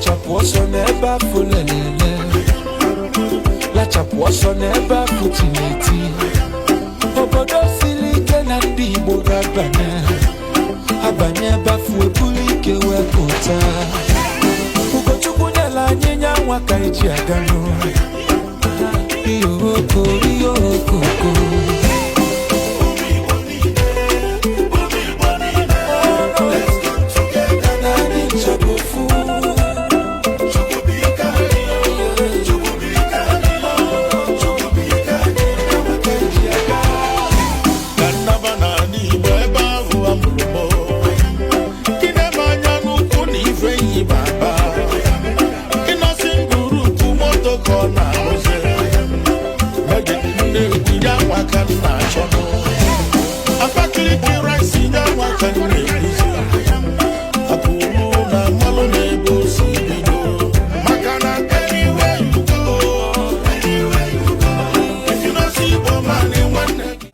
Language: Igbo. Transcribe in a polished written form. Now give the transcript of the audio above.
chapuoso neba fulelele la chapuoso neba futileti obodo silike na ndi Igbo gabane abanye bafu ebulike wepụta Ugochukwu nyela anyị nyanwa ka eji agano iyo okoko Can